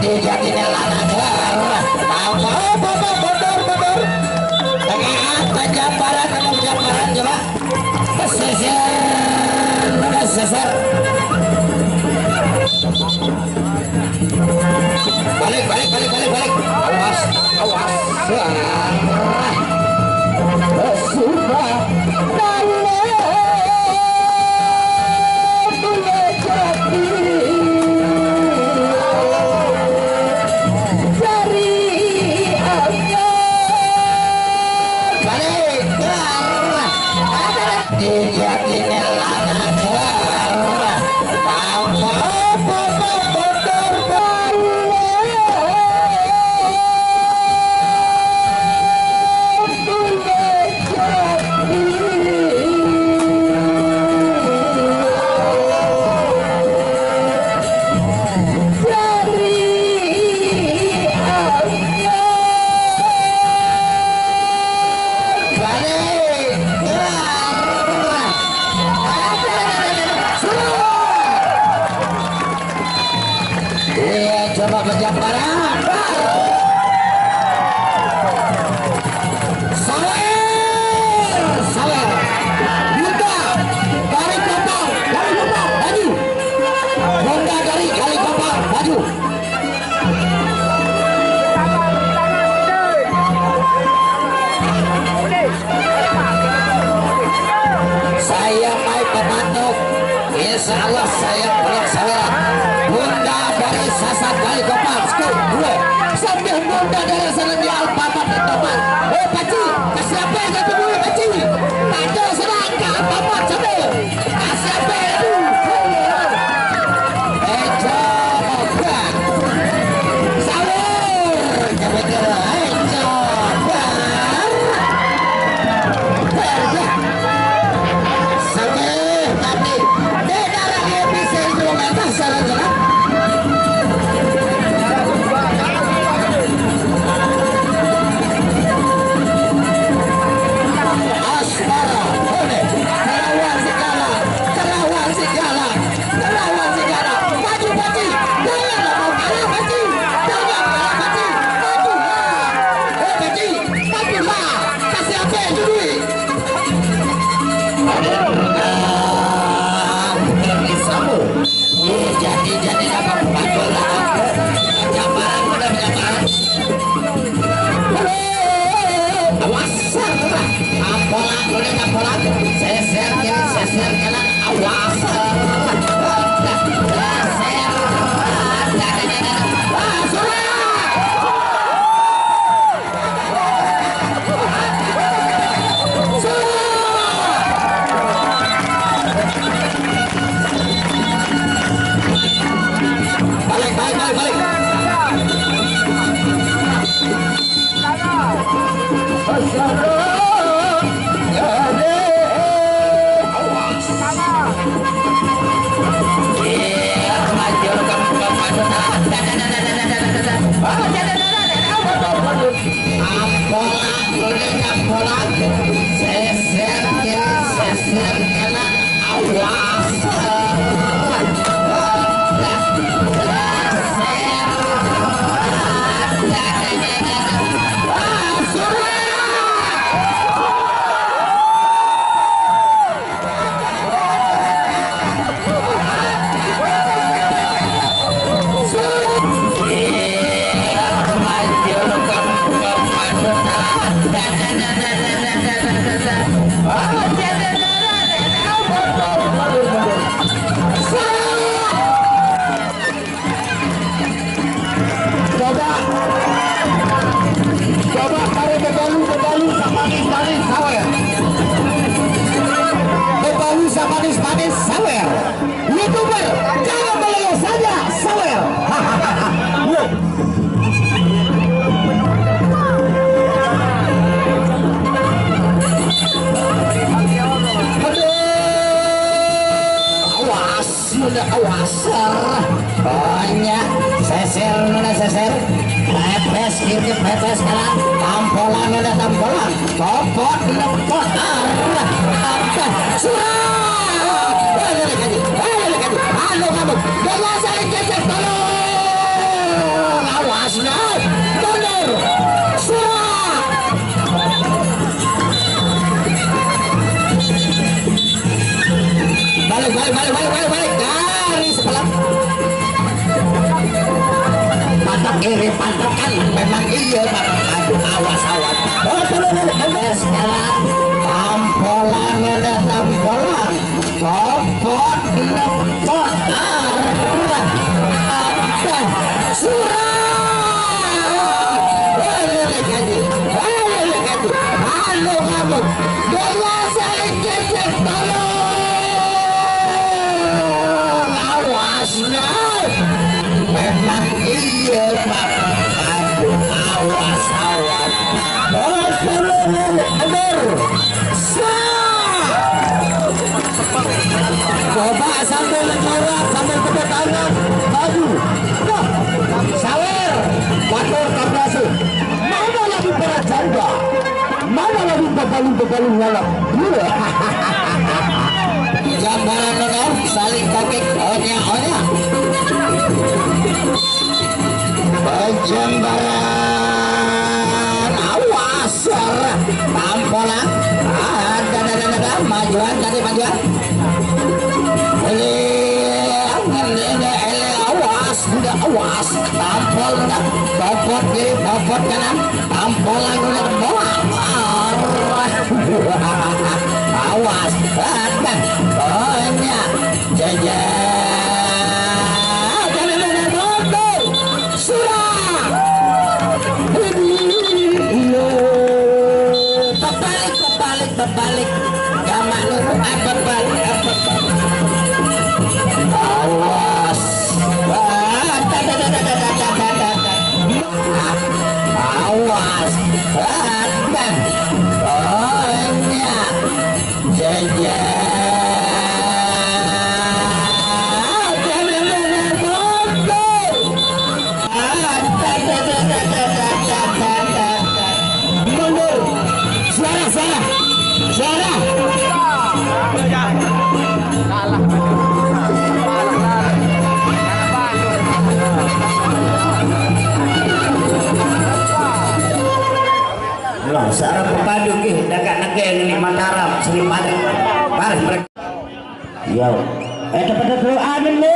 Balik. Awas. Insyaallah saya pelaksanaan Bunda dari Sasat Kali Kopal gue sambil Bunda dari sana di Alfamart di Tomat. Paci kasih apa yang satu dulu Paci ada sedang ke Alfamart sana kasih apa itu coba sahur coba manis sawer YouTuber jangan melulu saja sawer awas sudah awas banyak seser nuna seser pepes kiri pepes kanan tampolan ada tampolan popot lepot apa surah halo kamu, jangan saya kecek tolong. iri pantekan memang iya Bapak. Awas sekarang tampolan ada tampolan kopot lepot memang iya Pak. Awas coba sambil mencorak sambil tepuk tangan maju sawer motor karnasi mana lagi para janda mana lagi bebalung ngalap gambaran nonton saling kakek onya Pejambaran awas tampolan ada majuan tadi majuan awas udah awas tampol udah bobot kiri bobot kanan tampolan udah bawah awas dan banyak jajan berbalik gamak nunggu berbalik awas awas dan banyak jajan sarap pepadu ki dekat negeri ini Mataram Sri Padang baris mereka yo pada dulu amin